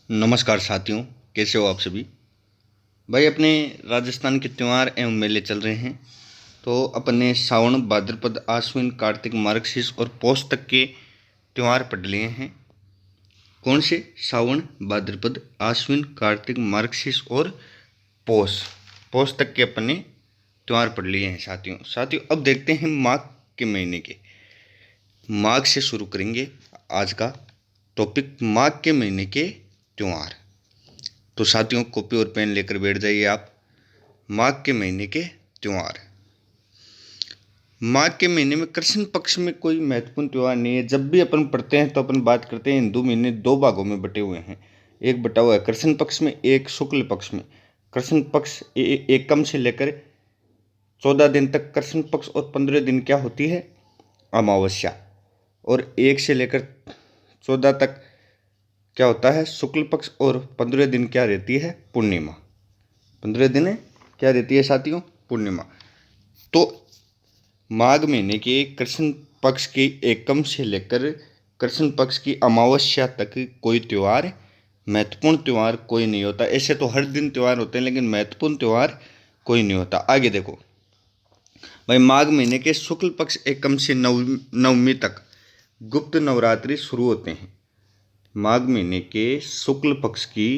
नमस्कार साथियों, कैसे हो आप सभी। भाई अपने राजस्थान के त्यौहार एवं मेले चल रहे हैं। तो अपने सावन भाद्रपद आश्विन कार्तिक मार्गशीर्ष और पौष तक के त्यौहार पढ़ लिए हैं। कौन से? सावन भाद्रपद आश्विन कार्तिक मार्गशीर्ष और पौष पौष तक के अपने त्यौहार पढ़ लिए हैं साथियों अब देखते हैं माघ के महीने के। माघ से शुरू करेंगे आज का टॉपिक, माघ के महीने के त्यौहार। तो साथियों कॉपी और पेन लेकर बैठ जाइए आप। माघ के महीने के त्यौहार। माघ के महीने में कृष्ण पक्ष में कोई महत्वपूर्ण त्यौहार नहीं है। जब भी अपन पढ़ते हैं तो अपन बात करते हैं हिंदू महीने दो भागों में बटे हुए हैं। एक बटा हुआ है कृष्ण पक्ष में, एक शुक्ल पक्ष में। कृष्ण पक्ष एकम से लेकर 14 दिन तक कृष्ण पक्ष और 15 दिन क्या होती है? अमावस्या। और 1 से लेकर 14 तक क्या होता है? शुक्ल पक्ष। और 15 दिन क्या रहती है? पूर्णिमा। 15 दिन क्या रहती है साथियों? पूर्णिमा। तो माघ महीने के कृष्ण पक्ष की एकम से लेकर कृष्ण पक्ष की अमावस्या तक कोई त्यौहार, महत्वपूर्ण त्यौहार कोई नहीं होता। ऐसे तो हर दिन त्यौहार होते हैं, लेकिन महत्वपूर्ण त्यौहार कोई नहीं होता। आगे देखो भाई, माघ महीने के शुक्ल पक्ष एकम से नवमी तक गुप्त नवरात्रि शुरू होते हैं। माघ महीने के शुक्ल पक्ष की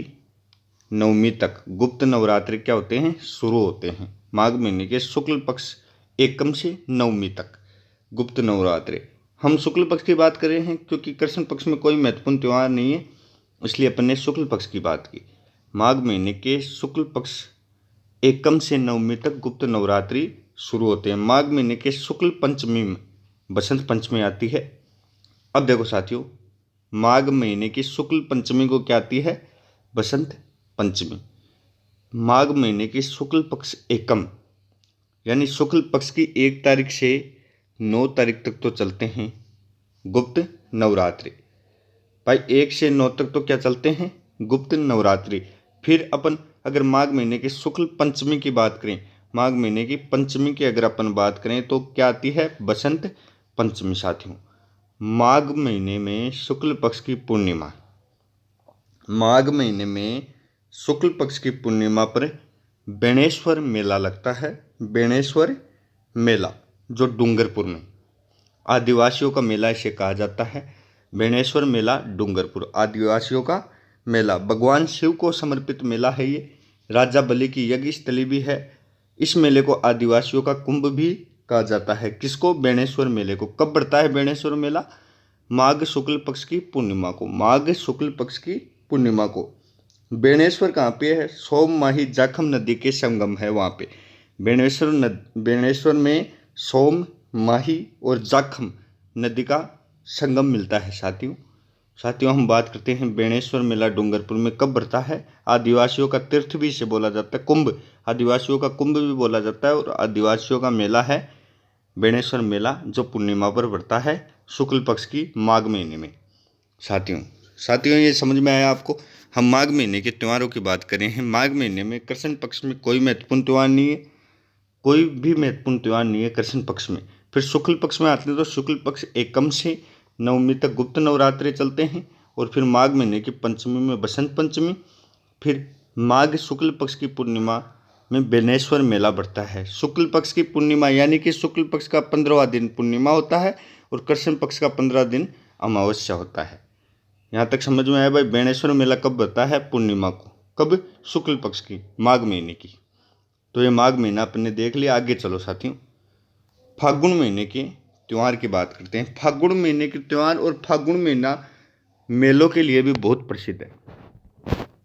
नवमी तक गुप्त नवरात्रि क्या होते हैं? शुरू होते हैं। माघ महीने के शुक्ल पक्ष एकम से नवमी तक गुप्त नवरात्रि। हम शुक्ल पक्ष की बात कर रहे हैं क्योंकि कृष्ण पक्ष में कोई महत्वपूर्ण त्यौहार नहीं है, इसलिए अपन ने शुक्ल पक्ष की बात की। माघ महीने के शुक्ल पक्ष एकम से नवमी तक गुप्त नवरात्रि शुरू होते हैं। माघ महीने के शुक्ल पंचमी में बसंत पंचमी आती है। अब देखो साथियों, माघ महीने की शुक्ल पंचमी को क्या आती है? बसंत पंचमी। माघ महीने की शुक्ल पक्ष एकम यानी शुक्ल पक्ष की 1 तारीख से 9 तारीख तक तो चलते हैं गुप्त नवरात्रि। भाई 1 से 9 तक तो क्या चलते हैं? गुप्त नवरात्रि। फिर अपन अगर माघ महीने की शुक्ल पंचमी की बात करें, माघ महीने की पंचमी की अगर अपन बात करें तो क्या आती है? बसंत पंचमी। साथियों माघ महीने में शुक्ल पक्ष की पूर्णिमा, माघ महीने में शुक्ल पक्ष की पूर्णिमा पर बेणेश्वर मेला लगता है। बेणेश्वर मेला जो डूंगरपुर में, आदिवासियों का मेला इसे कहा जाता है। बेणेश्वर मेला डूंगरपुर, आदिवासियों का मेला। भगवान शिव को समर्पित मेला है ये। राजा बलि की यज्ञ स्थली भी है। इस मेले को आदिवासियों का कुंभ भी कहा जाता है। किसको? बेणेश्वर मेले को। कब बढ़ता है बेणेश्वर मेला? माघ शुक्ल पक्ष की पूर्णिमा को। माघ शुक्ल पक्ष की पूर्णिमा को। बेणेश्वर कहाँ पे है? सोम माही जाखम नदी के संगम है वहाँ पे। बेणेश्वर में सोम माही और जाखम नदी का संगम मिलता है साथियों हम बात करते हैं बेणेश्वर मेला डूंगरपुर में कब बढ़ता है? आदिवासियों का तीर्थ भी इसे बोला जाता है, कुंभ। आदिवासियों का कुंभ भी बोला जाता है। और आदिवासियों का मेला है बेणेश्वर मेला, जो पूर्णिमा पर बढ़ता है शुक्ल पक्ष की माघ महीने में। साथियों ये समझ में आया आपको? हम माघ महीने के त्योहारों की बात कर रहे हैं। माघ महीने में कृष्ण पक्ष में कोई महत्वपूर्ण त्यौहार नहीं है, कोई भी महत्वपूर्ण त्यौहार नहीं है कृष्ण पक्ष में। फिर शुक्ल पक्ष में आते हैं तो शुक्ल पक्ष एकम से नवमी तक गुप्त नवरात्रि चलते हैं। और फिर माघ महीने की पंचमी में बसंत पंचमी। फिर माघ शुक्ल पक्ष की पूर्णिमा में बेणेश्वर मेला बढ़ता है। शुक्ल पक्ष की पूर्णिमा यानी कि शुक्ल पक्ष का 15वां दिन पूर्णिमा होता है और कृष्ण पक्ष का 15 दिन अमावस्या होता है। यहाँ तक समझ में आया भाई? बेणेश्वर मेला कब बढ़ता है? पूर्णिमा को। कब? शुक्ल पक्ष की, माघ महीने की। तो ये माघ महीना अपन ने देख लिया। आगे चलो साथियों, फागुन महीने के त्यौहार की बात करते हैं। फागुन महीने के त्यौहार और फागुन महीना मेलों के लिए भी बहुत प्रसिद्ध है।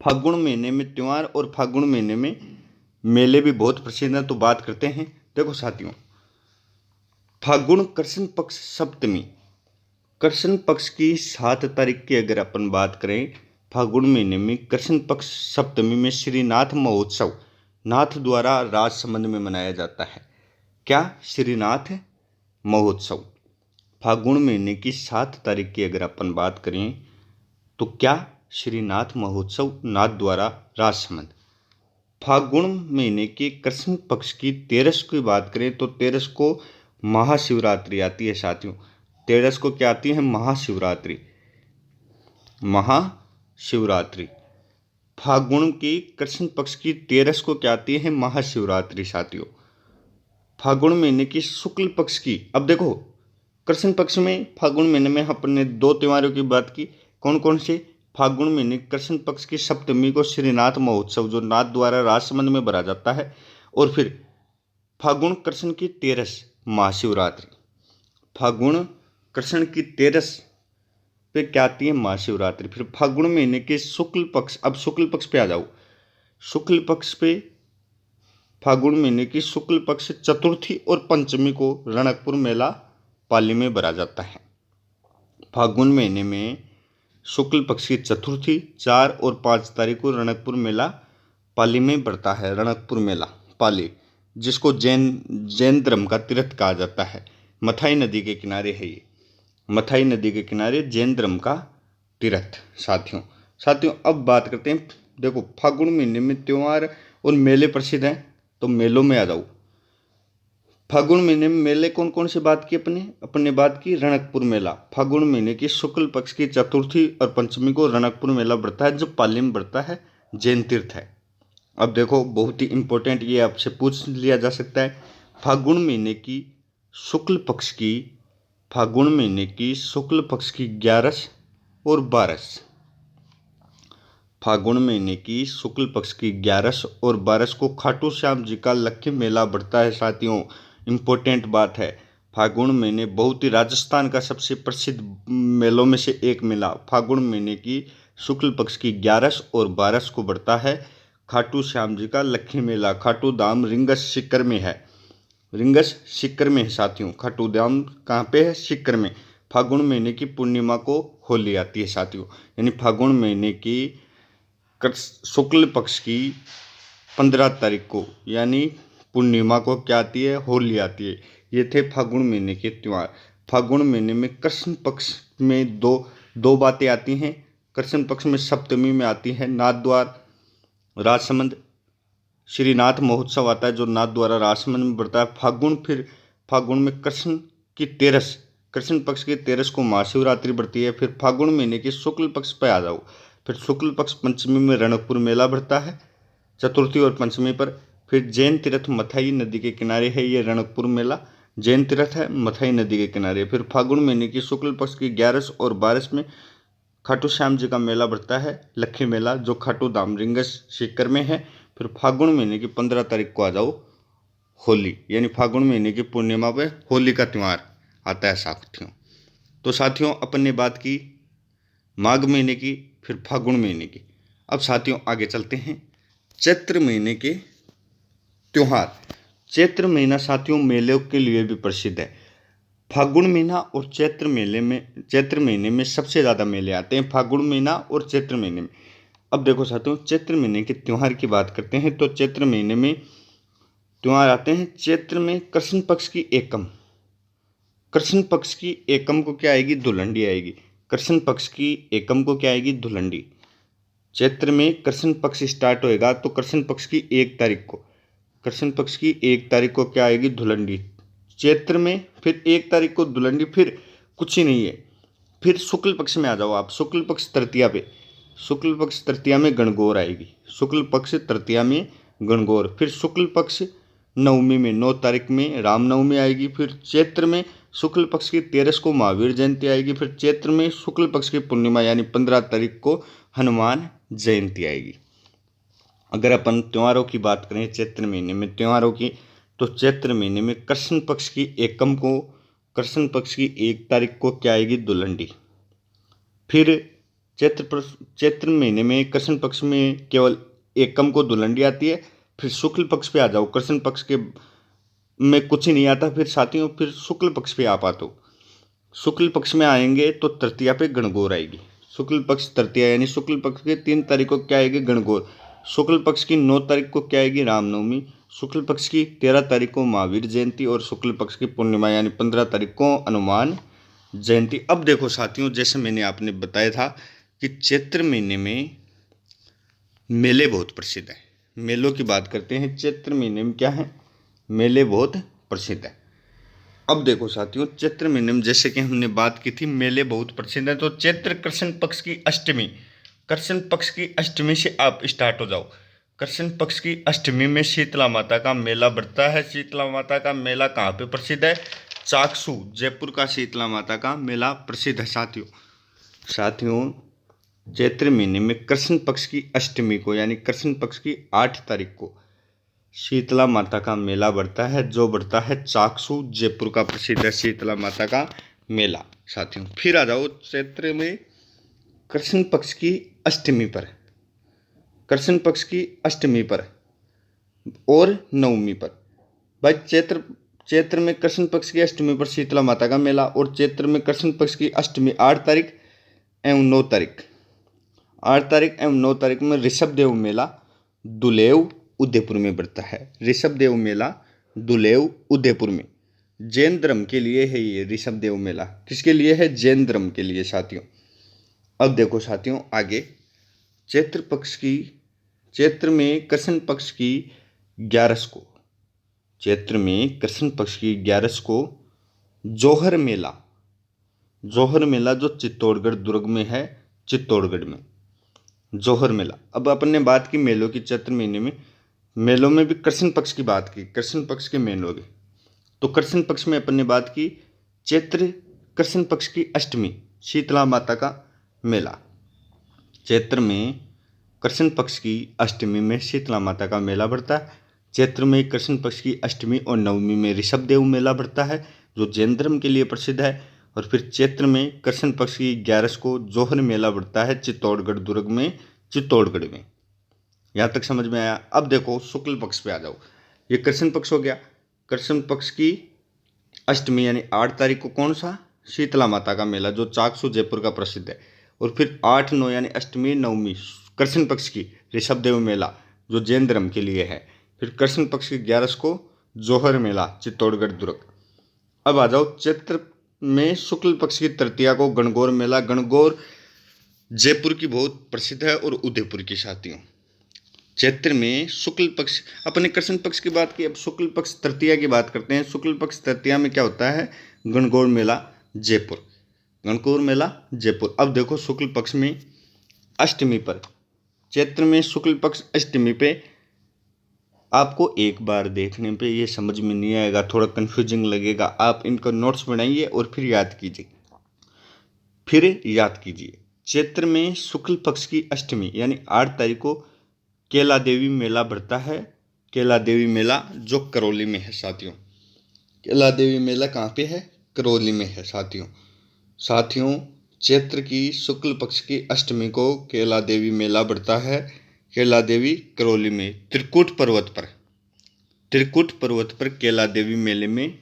फागुन महीने में त्यौहार और फागुन महीने में मेले भी बहुत प्रसिद्ध हैं। तो बात करते हैं। देखो साथियों, फागुन कृष्ण पक्ष सप्तमी, कृष्ण पक्ष की 7 तारीख की अगर अपन बात करें, फागुन महीने में कृष्ण पक्ष सप्तमी में श्रीनाथ महोत्सव नाथ द्वारा राजसमंद में मनाया जाता है। क्या? श्रीनाथ महोत्सव। फागुन महीने की 7 तारीख की अगर अपन बात करें तो क्या? श्रीनाथ महोत्सव नाथ द्वारा राजसमंद। फागुन महीने के कृष्ण पक्ष की 13 की बात करें तो 13 को महाशिवरात्रि आती है साथियों। 13 को क्या आती है? महाशिवरात्रि। महाशिवरात्रि फागुन की कृष्ण पक्ष की 13 को क्या आती है? महाशिवरात्रि साथियों। फागुन महीने की शुक्ल पक्ष की, अब देखो कृष्ण पक्ष में फागुन महीने में अपने दो त्योहारों की बात की। कौन कौन से? फागुन महीने कृष्ण पक्ष की सप्तमी को श्रीनाथ महोत्सव जो नाथ द्वारा राजसमंद में भरा जाता है, और फिर फागुन कृष्ण की 13 महाशिवरात्रि। फागुन कृष्ण की 13 पे क्या आती है? महाशिवरात्रि। फिर फागुन महीने के शुक्ल पक्ष, अब शुक्ल पक्ष पे आ जाओ। शुक्ल पक्ष पे फागुन महीने की शुक्ल पक्ष चतुर्थी और पंचमी को रणकपुर मेला पाली में भरा जाता है। फागुन महीने में शुक्ल पक्ष की चतुर्थी 4 और 5 तारीख को रणकपुर मेला पाली में बढ़ता है। रणकपुर मेला पाली, जिसको जैन धर्म का तीर्थ कहा जाता है। मथाई नदी के किनारे है ये। मथाई नदी के किनारे जैन धर्म का तीर्थ। साथियों अब बात करते हैं, देखो फागुन महीने में त्योहार और मेले प्रसिद्ध हैं, तो मेलों में आ जाओ। फागुन महीने में मेले कौन कौन सी बात की? अपने बात की रणकपुर मेला। फागुन महीने की शुक्ल पक्ष की चतुर्थी और पंचमी को रणकपुर मेला बढ़ता है, जो पाली में बढ़ता है, जैन तीर्थ है। अब देखो बहुत ही इंपॉर्टेंट, ये आपसे पूछ लिया जा सकता है। फागुन महीने की शुक्ल पक्ष की, फागुन महीने की शुक्ल पक्ष की 11 और 12, फागुन महीने की शुक्ल पक्ष की 11 और 12 को खाटू श्याम जी का लक्ष्मी मेला बढ़ता है। साथियों इम्पोर्टेंट बात है, फागुन महीने बहुत ही राजस्थान का सबसे प्रसिद्ध मेलों में से एक मेला फागुन महीने की शुक्ल पक्ष की 11 और 12 को बढ़ता है, खाटू श्याम जी का लक्ष्मी मेला। खाटू धाम रिंगस सीकर में है। रिंगस सीकर में है साथियों। खाटू धाम कहाँ पे है? सीकर में। फागुन महीने की पूर्णिमा को होली आती है साथियों, यानी फागुन महीने की शुक्ल पक्ष की 15 तारीख को यानी पूर्णिमा को क्या आती है? होली आती है। ये थे फागुन महीने के त्यौहार। फागुन महीने में कृष्ण पक्ष में दो बातें आती हैं। कृष्ण पक्ष में सप्तमी में आती है नाथ द्वार राजसमंद, श्रीनाथ महोत्सव आता है जो नाथ द्वारा राजसमंद में बढ़ता है। फिर फागुन में कृष्ण की 13, कृष्ण पक्ष की 13 को महाशिवरात्रि बढ़ती है। फिर फागुन महीने के शुक्ल पक्ष पर आ जाओ। फिर शुक्ल पक्ष पंचमी में रणकपुर मेला बढ़ता है, चतुर्थी और पंचमी पर। फिर जैन तीर्थ मथाई नदी के किनारे है, ये रणकपुर मेला जैन तीर्थ है, मथाई नदी के किनारे। फिर फागुन महीने की शुक्ल पक्ष की 11 और 12 में खाटू श्याम जी का मेला बढ़ता है, लक्ष्मी मेला, जो खाटू धाम रिंगस सीकर में है। फिर फागुन महीने की 15 तारीख को आ जाओ होली, यानी फागुन महीने की पूर्णिमा पे होली का त्यौहार आता है साथियों। तो साथियों अपन ने बात की माघ महीने की, फिर फागुन महीने की। अब साथियों आगे चलते हैं चैत्र महीने के त्योहार। चैत्र महीना साथियों मेलों के लिए भी प्रसिद्ध है। फागुन महीना और चैत्र महीने में सबसे ज़्यादा मेले आते हैं, फागुन महीना और चैत्र महीने में। अब देखो साथियों चैत्र महीने के त्यौहार की बात करते हैं, तो चैत्र महीने में त्यौहार आते हैं। चैत्र में कृष्ण पक्ष की एकम, कृष्ण पक्ष की एकम को क्या आएगी? धुलंडी आएगी। कृष्ण पक्ष की एकम को क्या आएगी? धुलंडी। चैत्र में कृष्ण पक्ष स्टार्ट होएगा तो कृष्ण पक्ष की 1 तारीख को, कृष्ण पक्ष की 1 तारीख को क्या आएगी? धुलंडी चैत्र में। फिर 1 तारीख को धुलंडी, फिर कुछ ही नहीं है। फिर शुक्ल पक्ष में आ जाओ आप, शुक्ल पक्ष तृतीया पे, शुक्ल पक्ष तृतीया में गणगौर आएगी, शुक्ल पक्ष तृतीया में गणगौर। फिर शुक्ल पक्ष नवमी में 9 तारीख में रामनवमी आएगी। फिर चैत्र में शुक्ल पक्ष की 13 को महावीर जयंती आएगी। फिर चैत्र में शुक्ल पक्ष की पूर्णिमा यानी 15 तारीख को हनुमान जयंती आएगी। अगर अपन त्योहारों की बात करें चैत्र महीने में त्योहारों की, तो चैत्र महीने में कृष्ण पक्ष की एकम को, कृष्ण पक्ष की 1 तारीख को क्या आएगी? धुलंडी। फिर चैत्र महीने में कृष्ण पक्ष में केवल एकम को धुलंडी आती है। फिर शुक्ल पक्ष पे आ जाओ, कृष्ण पक्ष के में कुछ ही नहीं आता। फिर साथियों फिर शुक्ल पक्ष पे आ पाते हो, शुक्ल पक्ष में आएंगे तो तृतीया पे गणगौर आएगी। शुक्ल पक्ष तृतीया यानी शुक्ल पक्ष के 3 तारीख को क्या आएगी? गणगौर। शुक्ल पक्ष की 9 तारीख को क्या आएगी? रामनवमी। शुक्ल पक्ष की 13 तारीख को महावीर जयंती और शुक्ल पक्ष की पूर्णिमा यानी 15 तारीख को हनुमान जयंती। अब देखो साथियों जैसे मैंने आपने बताया था कि चैत्र महीने में मेले बहुत प्रसिद्ध है। मेलों की बात करते हैं, चैत्र महीने में क्या है? मेले बहुत प्रसिद्ध है। अब देखो साथियों चैत्र महीने में जैसे कि हमने बात की थी मेले बहुत प्रसिद्ध है, तो चैत्र कृष्ण पक्ष की अष्टमी कृष्ण पक्ष की अष्टमी से आप स्टार्ट हो जाओ। कृष्ण पक्ष की अष्टमी में शीतला माता का मेला बढ़ता है। शीतला माता का मेला कहाँ पे प्रसिद्ध है? चाकसू, जयपुर का शीतला माता का मेला प्रसिद्ध है साथियों। साथियों, चैत्र महीने में कृष्ण पक्ष की अष्टमी को यानी कृष्ण पक्ष की 8 तारीख को शीतला माता का मेला बढ़ता है, जो बढ़ता है चाकसू, जयपुर का प्रसिद्ध है शीतला माता का मेला साथियों। फिर आ जाओ चैत्र में कृष्ण पक्ष की अष्टमी पर, कृष्ण पक्ष की अष्टमी पर और नवमी पर। भाई चैत्र में कृष्ण पक्ष की अष्टमी पर शीतला माता का मेला, और चैत्र में कृष्ण पक्ष की अष्टमी 8 तारीख एवं 9 तारीख, 8 तारीख एवं 9 तारीख में ऋषभ देव मेला दुलेव उदयपुर में बढ़ता है। ऋषभ देव मेला दुलेव उदयपुर में। जैन धर्म के लिए है ये ऋषभ देव मेला। किसके लिए है? जैन धर्म के लिए साथियों। अब देखो साथियों आगे, चैत्र में कृष्ण पक्ष की 11 को, चैत्र में कृष्ण पक्ष की 11 को जोहर मेला, जोहर मेला जो चित्तौड़गढ़ दुर्ग में है, चित्तौड़गढ़ में जोहर मेला। अब अपन ने बात की मेलों की, चैत्र महीने में मेलों में भी कृष्ण पक्ष की बात की, कृष्ण पक्ष के मेलों की। तो कृष्ण पक्ष में अपन ने बात की चैत्र कृष्ण पक्ष की अष्टमी, शीतला माता का मेला। चैत्र में कृष्ण पक्ष की अष्टमी में शीतला माता का मेला बढ़ता है। चैत्र में कृष्ण पक्ष की अष्टमी और नवमी में ऋषभ देव मेला बढ़ता है, जो जैन धर्म के लिए प्रसिद्ध है। और फिर चैत्र में कृष्ण पक्ष की 11 को जोहर मेला बढ़ता है चित्तौड़गढ़ दुर्ग में, चित्तौड़गढ़ में। यहाँ तक समझ में आया। अब देखो शुक्ल पक्ष पे आ जाओ। ये कृष्ण पक्ष हो गया। कृष्ण पक्ष की अष्टमी यानी 8 तारीख को कौन सा? शीतला माता का मेला, जो चाकसू जयपुर का प्रसिद्ध है। और फिर 8, 9 यानी अष्टमी नवमी कृष्ण पक्ष की ऋषभ देव मेला, जो जैन धर्म के लिए है। फिर कृष्ण पक्ष की 11 को जोहर मेला चित्तौड़गढ़ दुर्ग। अब आ जाओ चैत्र में शुक्ल पक्ष की तृतीया को गणगौर मेला। गणगौर जयपुर की बहुत प्रसिद्ध है और उदयपुर की साथियों। चैत्र में शुक्ल पक्ष, अपने कृष्ण पक्ष की बात की, अब शुक्ल पक्ष तृतीया की बात करते हैं। शुक्ल पक्ष तृतीया में क्या होता है? गणगौर मेला जयपुर, गणगौर मेला जयपुर। अब देखो शुक्ल पक्ष में अष्टमी पर, चैत्र में शुक्ल पक्ष अष्टमी पे आपको एक बार देखने पे ये समझ में नहीं आएगा, थोड़ा कंफ्यूजिंग लगेगा। आप इनका नोट्स बनाइए और फिर याद कीजिए। चैत्र में शुक्ल पक्ष की अष्टमी यानी 8 तारीख को केला देवी मेला बढ़ता है। केला देवी मेला जो करौली में है साथियों। केला देवी मेला कहाँ पे है? करौली में है साथियों। चैत्र की शुक्ल पक्ष की अष्टमी को केला देवी मेला बढ़ता है। केला देवी करौली में त्रिकुट पर्वत पर केला देवी मेले में,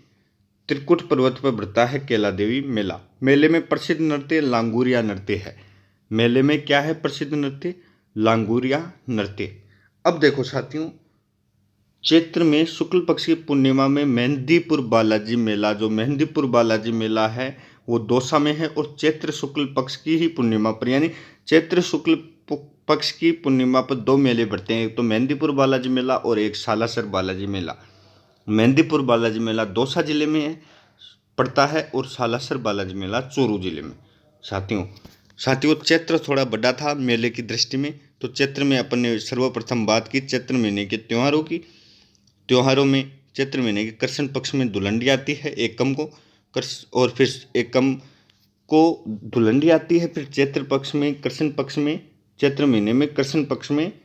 त्रिकुट पर्वत पर बढ़ता है केला देवी मेला। मेले में प्रसिद्ध नृत्य लांगुरिया नृत्य है। मेले में क्या है प्रसिद्ध नृत्य? लांगुरिया नृत्य। अब देखो साथियों, चैत्र में शुक्ल पक्ष की पूर्णिमा में मेहंदीपुर बालाजी मेला, जो मेहंदीपुर बालाजी मेला है वो दौसा में है। और चैत्र शुक्ल पक्ष की ही पूर्णिमा पर, यानी चैत्र शुक्ल पक्ष की पूर्णिमा पर 2 मेले बढ़ते हैं, एक तो मेहंदीपुर बालाजी मेला और एक सालासर बालाजी मेला। मेहंदीपुर बालाजी मेला दौसा जिले में पड़ता है और सालासर बालाजी मेला चूरू जिले में। साथियों चैत्र थोड़ा बड़ा था मेले की दृष्टि में। तो चैत्र में अपन ने सर्वप्रथम बात की चैत्र महीने के त्योहारों की। त्योहारों में चैत्र महीने के कृष्ण पक्ष में धुलंडी आती है एकम को, और फिर एकम को धुलंडी आती है। फिर चैत्र पक्ष में, कृष्ण पक्ष में, चैत्र महीने में कृष्ण पक्ष में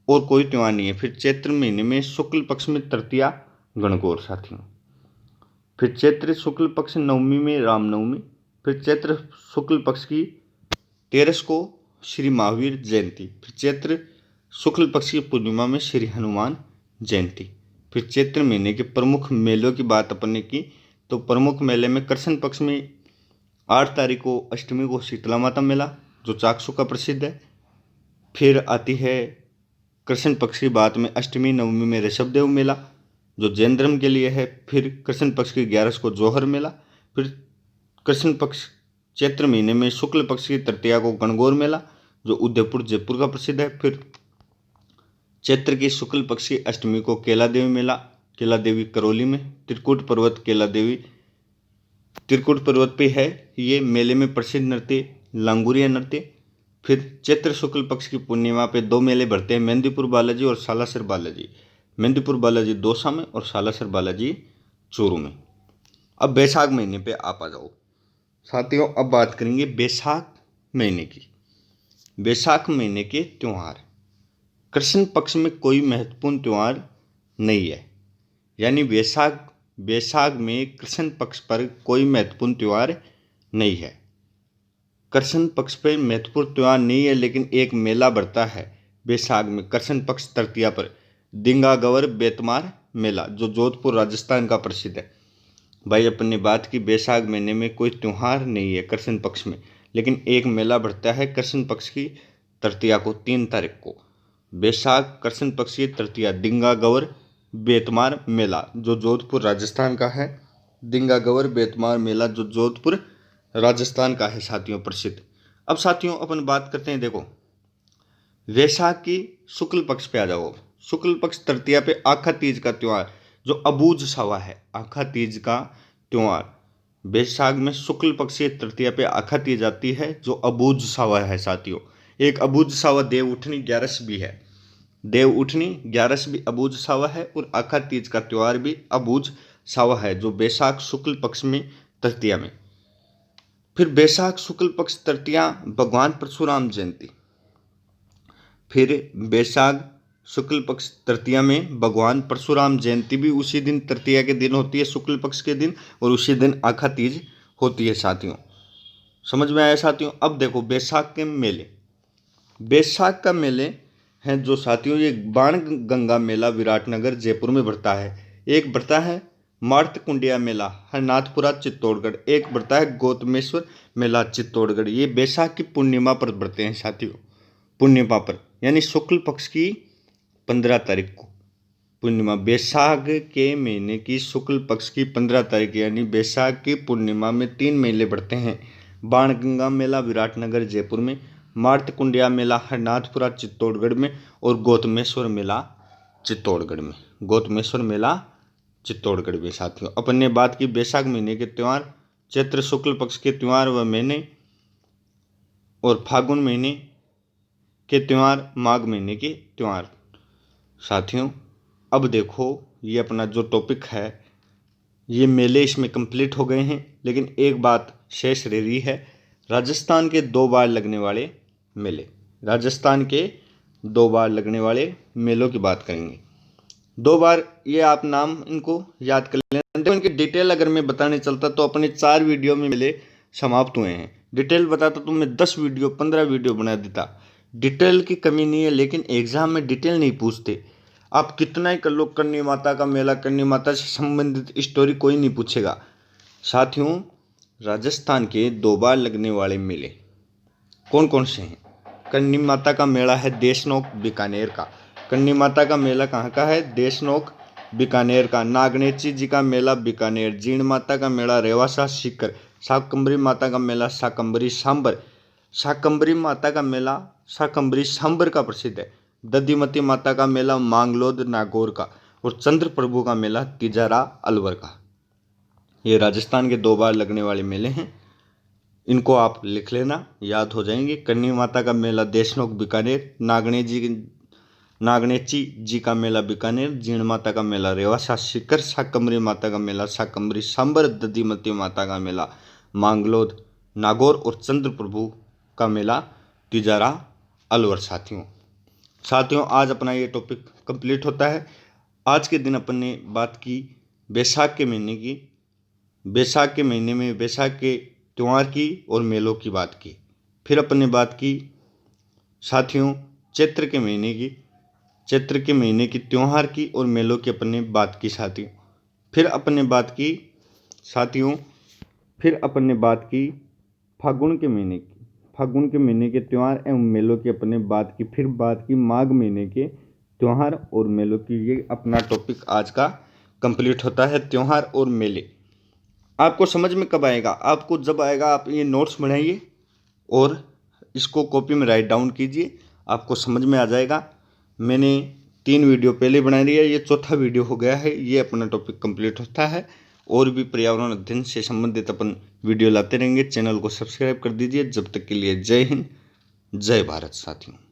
और कोई त्योहार नहीं है। फिर चैत्र महीने में शुक्ल पक्ष में तृतीया गणगौर साथियों। फिर चैत्र शुक्ल पक्ष नवमी में रामनवमी। फिर चैत्र शुक्ल पक्ष की 13 को श्री महावीर जयंती। फिर चैत्र शुक्ल पक्ष की पूर्णिमा में श्री हनुमान जयंती। फिर चैत्र महीने के प्रमुख मेलों की बात अपन ने की, तो प्रमुख मेले में कृष्ण पक्ष में 8 तारीख को अष्टमी को शीतला माता मेला, जो चाकसू का प्रसिद्ध है। फिर आती है कृष्ण पक्ष की बात में अष्टमी नवमी में ऋषभ देव मेला, जो जैन धर्म के लिए है। फिर कृष्ण पक्ष की 11 को जोहर मेला। फिर कृष्ण पक्ष चैत्र महीने में शुक्ल पक्ष की तृतीया को गणगौर मेला, जो उदयपुर जयपुर का प्रसिद्ध है। फिर चैत्र की शुक्ल पक्ष की अष्टमी को केला देवी मेला, केला देवी करौली में। त्रिकुट पर्वत केला देवी त्रिकुट पर्वत पे है ये मेले में प्रसिद्ध नृत्य लांगुरिया नृत्य। फिर चैत्र शुक्ल पक्ष की पूर्णिमा पे दो मेले भरते हैं, मेहंदीपुर बालाजी और सालासर बालाजी। मेहंदीपुर बालाजी दौसा में और सालासर बालाजी चूरू में। अब बैसाख महीने पे आप आ जाओ साथियों। अब बात करेंगे बैसाख महीने की। बैसाख महीने के त्यौहार। कृष्ण पक्ष में कोई महत्वपूर्ण त्यौहार नहीं है, यानी बैसाख में कृष्ण पक्ष पर कोई महत्वपूर्ण त्यौहार नहीं है। कृष्ण पक्ष पर महत्वपूर्ण त्यौहार नहीं है, लेकिन एक मेला बढ़ता है बैसाख में कृष्ण पक्ष तृतीया पर, दिंगा गवर बेतमार मेला, जो जोधपुर राजस्थान का प्रसिद्ध है। भाई अपन ने बात की बैसाख महीने में कोई त्यौहार नहीं है कृष्ण पक्ष में, लेकिन एक मेला बढ़ता है कृष्ण पक्ष की तृतीया को, 3 तारीख को। बैसाख कृष्ण पक्ष की तृतीया दिंगा गवर बेतमार मेला, जो जोधपुर राजस्थान का है। दिंगा गवर बेतमार मेला जो जोधपुर राजस्थान का है साथियों, प्रसिद्ध। अब साथियों अपन बात करते हैं, देखो वैशाख की शुक्ल पक्ष पे आ जाओ। शुक्ल पक्ष तृतीया पे आखा तीज का त्यौहार, जो अबूझ सावा है, आखा तीज का त्यौहार। बैसाख में शुक्ल पक्ष की तृतीया पे आखा तीज आती है, जो अबूझ सावा है साथियों। एक अबूझ सावा देव उठनी ग्यारस भी है, देव उठनी ग्यारस भी अबूझ सावा है, और आखा तीज का त्यौहार भी अबूझ सावा है, जो बैसाख शुक्ल पक्ष में तृतीया में। फिर बैसाख शुक्ल पक्ष तृतीया भगवान परशुराम जयंती। फिर बैसाख शुक्ल पक्ष तृतीया में भगवान परशुराम जयंती भी उसी दिन तृतीया के दिन होती है, शुक्ल पक्ष के दिन, और उसी दिन आखा तीज होती है साथियों। समझ में आया साथियों। अब देखो बैसाख के मेले। बैसाख का मेले हैं जो साथियों, ये बाण गंगा मेला विराटनगर जयपुर में बढ़ता है। एक बढ़ता है मार्त कुंडिया मेला हरनाथपुरा चित्तौड़गढ़। एक बढ़ता है गौतमेश्वर मेला चित्तौड़गढ़। ये बैसाख की पूर्णिमा पर बढ़ते हैं साथियों, पूर्णिमा पर, यानी शुक्ल पक्ष की 15 तारीख को पूर्णिमा। बैसाख के महीने की शुक्ल पक्ष की 15 तारीख यानी बैसाख की पूर्णिमा में 3 मेले बढ़ते हैं। बाणगंगा मेला विराटनगर जयपुर में, मार्तकुंडिया मेला हरनाथपुरा चित्तौड़गढ़ में, और गौतमेश्वर मेला चित्तौड़गढ़ में। गौतमेश्वर मेला चित्तौड़गढ़ में साथियों। अपन ने बात की बैसाख महीने के त्यौहार, चैत्र शुक्ल पक्ष के त्यौहार व महीने, और फागुन महीने के त्यौहार, माघ महीने के त्यौहार साथियों। अब देखो ये अपना जो टॉपिक है, ये मेले इसमें कंप्लीट हो गए हैं, लेकिन एक बात शेष रह रही है, राजस्थान के 2 बार लगने वाले मेले। राजस्थान के 2 बार लगने वाले मेलों की बात करेंगे। 2 बार, ये आप नाम इनको याद कर लेना। इनकी डिटेल अगर मैं बताने चलता तो अपने 4 वीडियो में मेले समाप्त हुए हैं। डिटेल बताता तो मैं 10 वीडियो 15 वीडियो बना देता। डिटेल की कमी नहीं है, लेकिन एग्जाम में डिटेल नहीं पूछते। आप कितना ही कर लो, करनी माता का मेला, करनी माता से संबंधित स्टोरी कोई नहीं पूछेगा साथियों। राजस्थान के 2 बार लगने वाले मेले कौन कौन से हैं? करनी माता का मेला है देशनोक बीकानेर का। करनी माता का मेला कहाँ का है? देशनोक बीकानेर का। नागनेची जी का मेला बीकानेर। जीण माता का मेला रेवासा सीकर। शाकंभरी माता का मेला शाकंभरी सांबर। शाकंभरी माता का मेला शाकंभरी सांबर का प्रसिद्ध है। दधिमती माता का मेला मांगलोद नागौर का, और चंद्र प्रभु का मेला तिजारा अलवर का। ये राजस्थान के 2 बार लगने वाले मेले हैं, इनको आप लिख लेना, याद हो जाएंगे। करनी माता का मेला देशनोक बीकानेर, नागनेची जी का मेला बीकानेर, जीण माता का मेला रेवासा सीकर, शाकंभरी माता का मेला शाकंभरी सांबर, दधिमती माता का मेला मांगलोद नागौर, और चंद्र प्रभु का मेला तिजारा अलवर साथियों आज अपना ये टॉपिक कंप्लीट होता है। आज के दिन अपन ने बात की बैसाख के महीने की, बैसाख के महीने में बैसाख के त्यौहार की और मेलों की बात की। फिर अपन ने बात की साथियों चैत्र के महीने की, चैत्र के महीने की त्यौहार की और मेलों की अपन ने बात की साथियों। फिर अपन ने बात की साथियों, फिर अपन ने बात की फागुन के महीने की, फागुन के महीने के त्यौहार एवं मेलों की अपन ने बात की। फिर बात की माघ महीने के त्यौहार और मेलों की। ये अपना टॉपिक आज का कंप्लीट होता है, त्यौहार और मेले। आपको समझ में कब आएगा? आपको जब आएगा आप ये नोट्स बनाइए और इसको कॉपी में राइट डाउन कीजिए, आपको समझ में आ जाएगा। मैंने 3 वीडियो पहले बना लिया, ये चौथा वीडियो हो गया है। ये अपना टॉपिक कंप्लीट होता है। और भी पर्यावरण अध्ययन से संबंधित अपन वीडियो लाते रहेंगे। चैनल को सब्सक्राइब कर दीजिए। जब तक के लिए जय हिंद, जय भारत साथियों।